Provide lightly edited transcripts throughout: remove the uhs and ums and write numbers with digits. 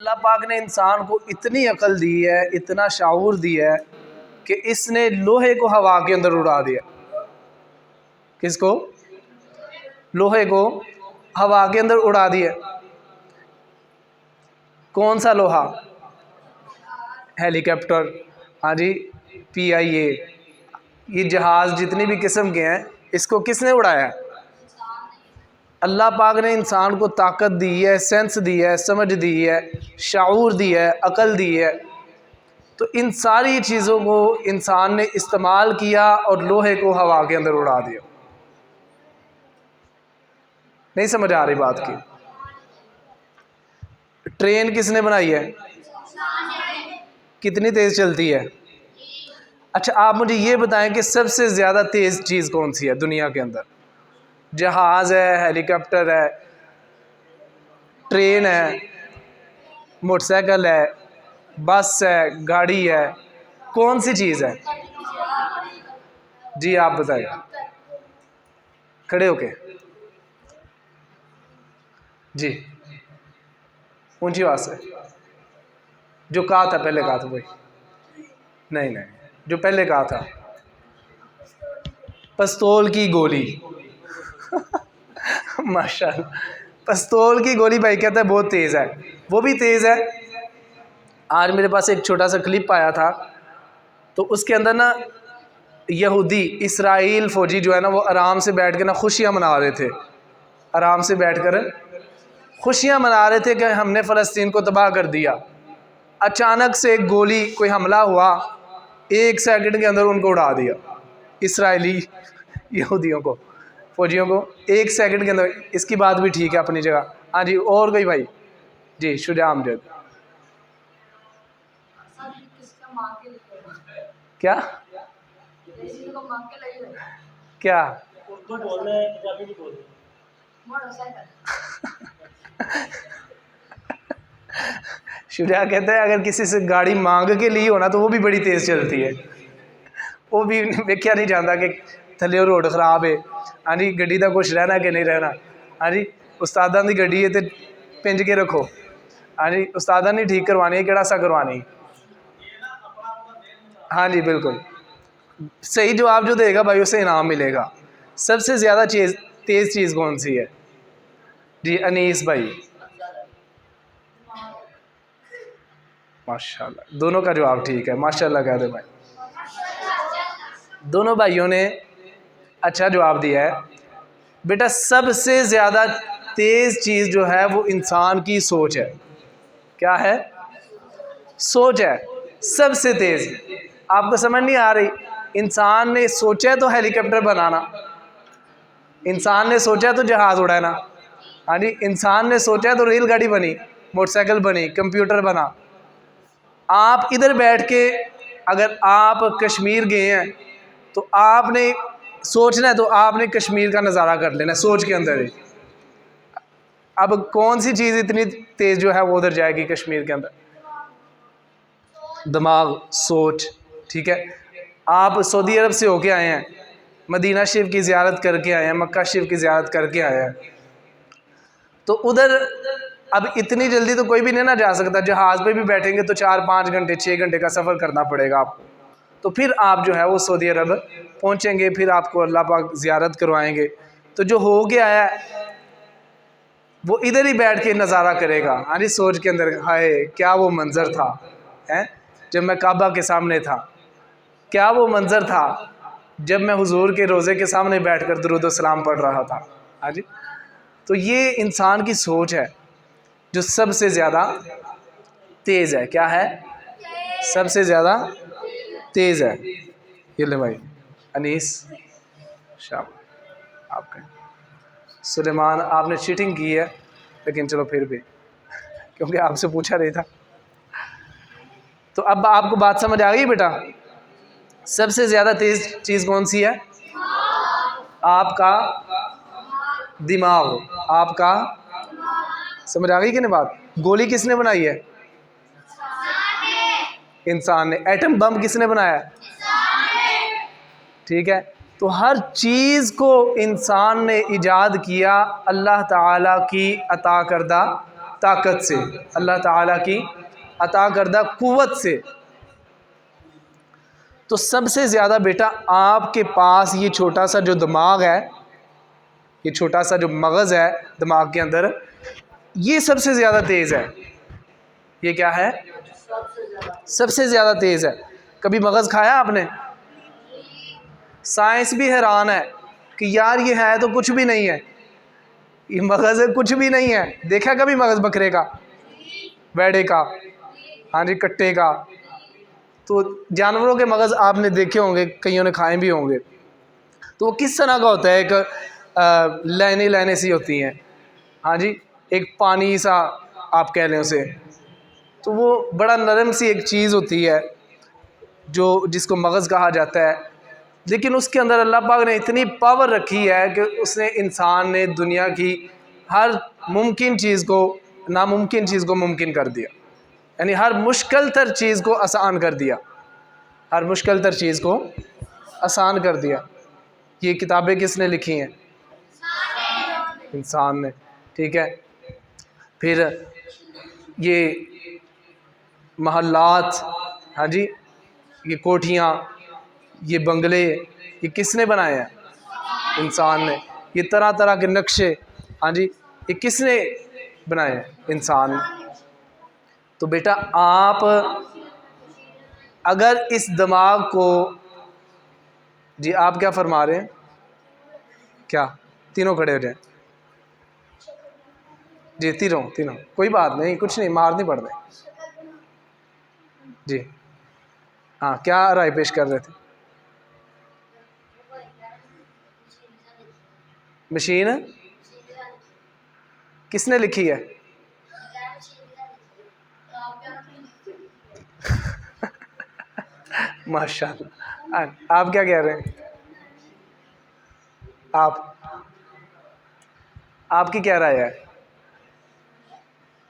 अल्लाह पाक ने इंसान को इतनी अकल दी है, इतना शाऊर दिया है कि इसने लोहे को हवा के अंदर उड़ा दिया। किसको? लोहे को हवा के अंदर उड़ा दिया। कौन सा लोहा? हेलीकॉप्टर, हाँ जी, PIA, ये जहाज़ जितनी भी किस्म के हैं, इसको किसने उड़ाया? अल्लाह पाक ने इंसान को ताकत दी है, सेंस दी है, समझ दी है, शाऊर दी है, अकल दी है। तो इन सारी चीज़ों को इंसान ने इस्तेमाल किया और लोहे को हवा के अंदर उड़ा दिया। नहीं समझ आ रही बात की? ट्रेन किसने बनाई है? कितनी तेज़ चलती है? अच्छा, आप मुझे ये बताएं कि सबसे ज़्यादा तेज़ चीज़ कौन सी है दुनिया के अंदर? जहाज़ है, हेलीकॉप्टर है, ट्रेन है, मोटरसाइकिल है, बस है, गाड़ी है, कौन सी चीज़ है? जी आप बताइए, खड़े होके जी, ऊंची आवाज़ से। जो कहा था पहले, कहा था भाई, नहीं नहीं, जो पहले कहा था, पिस्तौल की गोली। माशाल्लाह, पिस्तौल की गोली भाई कहता है बहुत तेज़ है, वो भी तेज़ है। आज मेरे पास एक छोटा सा क्लिप आया था, तो उसके अंदर ना यहूदी इसराइल फ़ौजी जो है ना, वो आराम से बैठ के ना खुशियाँ मना रहे थे, आराम से बैठ कर खुशियाँ मना रहे थे कि हमने फ़लस्तीन को तबाह कर दिया। अचानक से एक गोली, कोई हमला हुआ, 1 सेकंड के अंदर उनको उड़ा दिया, इसराइली यहूदियों को, फ़ौजियों को 1 सेकंड के अंदर। इसकी बात भी ठीक है अपनी जगह। हाँ जी, और कोई भाई? जी, शुजा अमजद। क्या क्या? शुजा कहते हैं अगर किसी से गाड़ी मांग के ली हो ना, तो वो भी बड़ी तेज़ चलती है, वो भी वेख्या नहीं जाता कि थले रोड खराब है। हाँ जी, गड्डी का कुछ रहना कि नहीं रहना। हाँ जी, उस्तादा की गड्डी है तो पिंज के रखो। हाँ जी, उस्तादा नहीं ठीक करवानी है, केड़ा सा करवानी। हाँ जी बिल्कुल, सही जवाब जो देगा भाई उसे इनाम मिलेगा। सबसे ज़्यादा तेज़ चीज़ कौन सी है? जी अनीस भाई, माशाल्लाह, दोनों का जवाब ठीक है, माशाल्लाह कह दे भाई। दोनों भाइयों ने अच्छा जवाब दिया है। बेटा सबसे ज़्यादा तेज़ चीज़ जो है वो इंसान की सोच है। क्या है? सोच है सबसे तेज़। आपको समझ नहीं आ रही? इंसान ने सोचा तो हेलीकॉप्टर बनाना, इंसान ने सोचा तो जहाज़ उड़ाना, हाँ जी, इंसान ने सोचा तो रेलगाड़ी बनी, मोटरसाइकिल बनी, कंप्यूटर बना। आप इधर बैठ के अगर आप कश्मीर गए हैं तो आपने सोचना है, तो आपने कश्मीर का नज़ारा कर लेना सोच के अंदर ही। अब कौन सी चीज़ इतनी तेज़ जो है वो उधर जाएगी कश्मीर के अंदर? दिमाग, सोच। ठीक है, आप सऊदी अरब से होके आए हैं, मदीना शरीफ की ज़ियारत करके आए हैं, मक्का शरीफ की ज़ियारत करके आए हैं, तो उधर अब इतनी जल्दी तो कोई भी नहीं ना जा सकता। जहाज़ पे भी बैठेंगे तो 4-5 घंटे 6 घंटे का सफ़र करना पड़ेगा आपको। तो फिर आप जो है वो सऊदी अरब पहुँचेंगे, फिर आपको अल्लाह पाक ज़ियारत करवाएंगे। तो जो हो गया है वो इधर ही बैठ के नज़ारा करेगा। हाँ जी, सोच के अंदर, हाय क्या वो मंज़र था हैं जब मैं काबा के सामने था, क्या वो मंज़र था जब मैं हुजूर के रोज़े के सामने बैठकर दुरूद व सलाम पढ़ रहा था। हाँ जी, तो ये इंसान की सोच है जो सबसे ज़्यादा तेज़ है। क्या है? सबसे ज़्यादा तेज़ है। ये ले भाई अनीस, शाम आपका। सुलेमान आपने चीटिंग की है, लेकिन चलो फिर भी, क्योंकि आपसे पूछा नहीं था। तो अब आपको बात समझ आ गई बेटा? सबसे ज़्यादा तेज़ चीज़ कौन सी है? आपका दिमाग, आपका। समझ आ गई कि नहीं बात? गोली किसने बनाई है? इंसान ने। एटम बम किसने बनाया? ठीक है, तो हर चीज़ को इंसान ने ईजाद किया अल्लाह ताला की अता करदा ताकत से, अल्लाह ताला की अता करदा कुव्वत से। तो सबसे ज़्यादा बेटा आपके पास ये छोटा सा जो दिमाग है, ये छोटा सा जो मगज़ है दिमाग के अंदर, ये सबसे ज़्यादा तेज़ है। ये क्या है? सबसे ज़्यादा तेज़ है। कभी मगज़ खाया आपने? साइंस भी हैरान है कि यार ये है तो कुछ भी नहीं है, ये मगज़ है कुछ भी नहीं है। देखा कभी मगज़ बकरे का, बैड़े का, हाँ जी, कट्टे का? तो जानवरों के मगज़ आपने देखे होंगे, कईयों ने खाए भी होंगे। तो वो किस तरह का होता है? एक लाइनें लाइनें सी होती हैं, हाँ जी, एक पानी सा आप कह लें उसे। तो वो बड़ा नरम सी एक चीज़ होती है जो जिसको मगज़ कहा जाता है। लेकिन उसके अंदर अल्लाह पाक ने इतनी पावर रखी है कि उसने, इंसान ने दुनिया की हर मुमकिन चीज़ को, नामुमकिन चीज़ को मुमकिन कर दिया। यानी हर मुश्किल तर चीज़ को आसान कर दिया, हर मुश्किल तर चीज़ को आसान कर दिया। ये किताबें किसने लिखी हैं? इंसान ने, ठीक है। फिर ये महल्लात, हाँ जी, ये कोठियाँ, ये बंगले, ये किसने बनाए हैं? इंसान ने। ये तरह तरह के नक्शे, हाँ जी, ये किसने बनाए हैं? इंसान ने। तो बेटा आप अगर इस दिमाग को, जी आप क्या फरमा रहे हैं? क्या? तीनों खड़े हो जाए जी, तीनों तीनों, कोई बात नहीं, कुछ नहीं, मार नहीं पड़ रहे जी। हाँ, क्या राय पेश कर रहे थे? मशीन किसने लिखी है? माशाल्लाह। आप क्या कह रहे हैं? आपकी क्या राय है?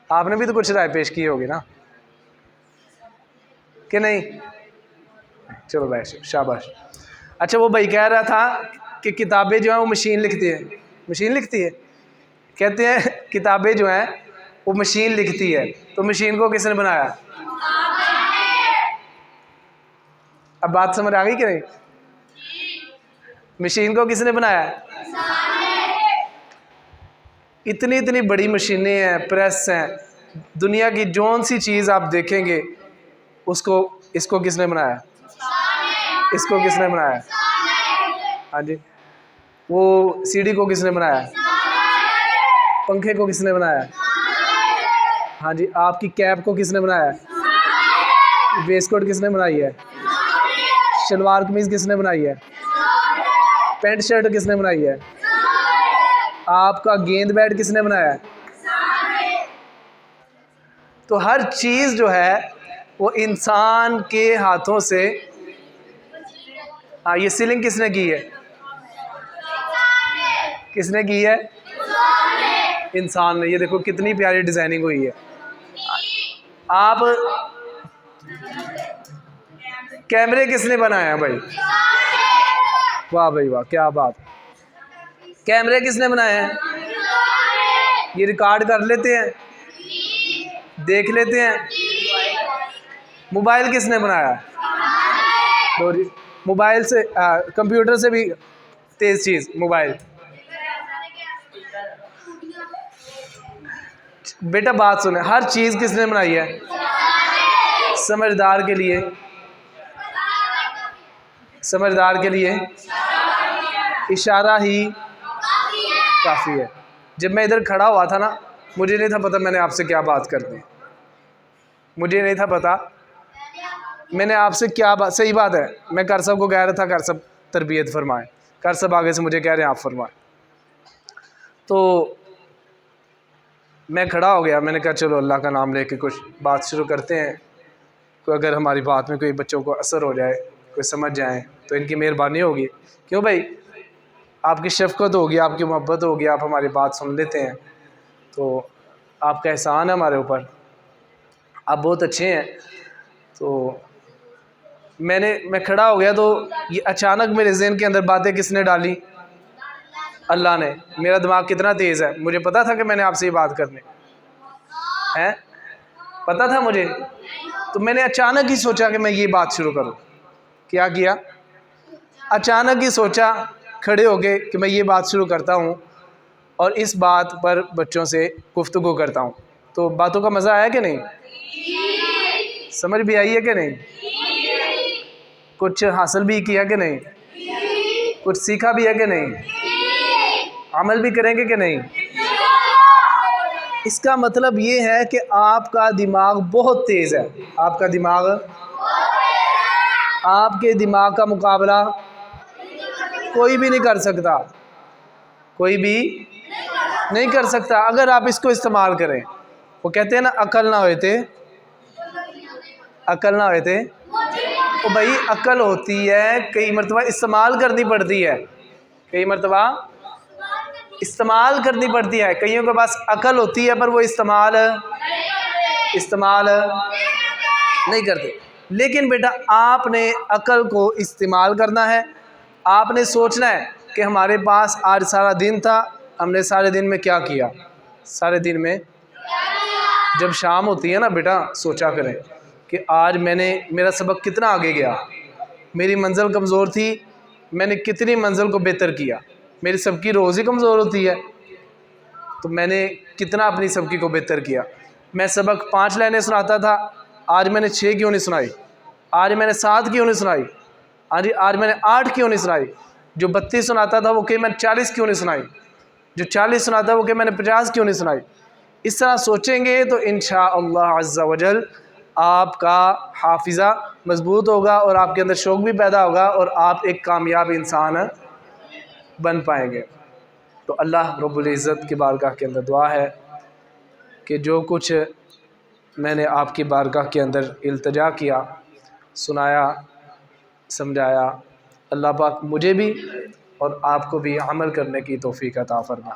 आपने भी तो कुछ राय पेश की होगी ना, कि नहीं? चलो भाई, शाबाश। अच्छा, वो भाई कह रहा था कि किताबें जो हैं वो मशीन लिखती है। मशीन लिखती है? कहते हैं किताबें जो हैं वो मशीन लिखती है। तो मशीन को किसने बनाया? अब बात समझ आ गई कि नहीं? मशीन को किसने बनाया? इतनी इतनी बड़ी मशीनें हैं, प्रेस हैं, दुनिया की जौन सी चीज़ आप देखेंगे उसको, इसको किसने बनाया? इसको किसने बनाया? हाँ जी। वो सीढ़ी को किसने बनाया? पंखे को किसने बनाया? हाँ जी। आपकी कैप को किसने बनाया? वेस्टकोट किसने बनाई है? शलवार कमीज़ किसने बनाई है? पैंट शर्ट किसने बनाई है? आपका गेंद बैट किसने बनाया है? तो हर चीज़ जो है वो इंसान के हाथों से। हाँ, ये सीलिंग किसने की है? किसने की है? इंसान ने। ये देखो कितनी प्यारी डिज़ाइनिंग हुई है। आप, कैमरे किसने बनाए हैं भाई? वाह भाई वाह, क्या बात। कैमरे किसने बनाए हैं? ये रिकॉर्ड कर लेते हैं, देख लेते हैं। मोबाइल किसने बनाया? तो मोबाइल से, कंप्यूटर से भी तेज़ चीज़ मोबाइल। बेटा बात सुने, हर चीज़ किसने बनाई है? समझदार के लिए, समझदार के लिए इशारा ही काफ़ी है। जब मैं इधर खड़ा हुआ था ना, मुझे नहीं था पता मैंने आपसे क्या बात कर दी। मुझे नहीं था पता मैंने आपसे क्या बात। सही बात है, मैं कर सब को कह रहा था कर सब तरबियत फरमाएं, कर सब आगे से मुझे कह रहे हैं आप फरमाएं। तो मैं खड़ा हो गया, मैंने कहा चलो अल्लाह का नाम लेके कुछ बात शुरू करते हैं। तो अगर हमारी बात में कोई बच्चों को असर हो जाए, कोई समझ जाए, तो इनकी मेहरबानी होगी। क्यों भाई? आपकी शफ़क़त होगी, आपकी मोहब्बत होगी, आप हमारी बात सुन लेते हैं, तो आपका एहसान है हमारे ऊपर। आप बहुत अच्छे हैं। तो मैं खड़ा हो गया, तो ये अचानक मेरे ज़हन के अंदर बातें किसने डाली? अल्लाह ने। मेरा दिमाग कितना तेज़ है, मुझे पता था कि मैंने आपसे ये बात करनी। हैं, पता था मुझे। तो मैंने अचानक ही सोचा कि मैं ये बात शुरू करूं। क्या किया? अचानक ही सोचा खड़े होके कि मैं ये बात शुरू करता हूं और इस बात पर बच्चों से गुफ्तगू करता हूं। तो बातों का मज़ा आया कि नहीं? समझ भी आई है कि नहीं? कुछ हासिल भी किया कि नहीं? कुछ सीखा भी है कि नहीं? अमल भी करेंगे कि नहीं? इसका मतलब ये है कि आपका दिमाग बहुत तेज़ है। आपका दिमाग, आपके दिमाग का मुकाबला कोई भी नहीं कर सकता, कोई भी नहीं कर सकता अगर आप इसको इस्तेमाल करें। वो कहते हैं ना, अकल ना होए थे, अकल ना होए थे। तो भाई अकल होती है, कई मरतबा इस्तेमाल करनी पड़ती है, कई मरतबा इस्तेमाल करनी पड़ती है। कईयों के पास अकल होती है पर वो इस्तेमाल नहीं करते। लेकिन बेटा आपने अकल को इस्तेमाल करना है। आपने सोचना है कि हमारे पास आज सारा दिन था, हमने सारे दिन में क्या किया। सारे दिन में जब शाम होती है ना बेटा, सोचा करें कि आज मेरा सबक कितना आगे गया। मेरी मंजिल कमज़ोर थी, मैंने कितनी मंजिल को बेहतर किया। मेरी सबकी रोज़ ही कमज़ोर होती है, तो मैंने कितना अपनी सबकी को बेहतर किया। मैं सबक 5 लाइनें सुनाता था, आज मैंने 6 क्यों नहीं सुनाई? आज मैंने 7 क्यों नहीं सुनाई? आज मैंने 8 क्यों नहीं सुनाई? जो 32 सुनाता था वो कहीं मैंने 40 क्यों नहीं सुनाई? जो 40 सुनाता वो कहीं मैंने 50 क्यों नहीं सुनाई? इस तरह सोचेंगे तो इंशाअल्लाह अज़्ज़ा वजल आपका हाफिज़ा मज़बूत होगा और आपके अंदर शौक़ भी पैदा होगा और आप एक कामयाब इंसान बन पाएंगे। तो अल्लाह रब्बुल इज़्ज़त की बारगाह के अंदर दुआ है कि जो कुछ मैंने आपकी बारगाह के अंदर इल्तिजा किया, सुनाया, समझाया, अल्लाह पाक मुझे भी और आपको भी अमल करने की तौफ़ीक़ अता फ़रमाए।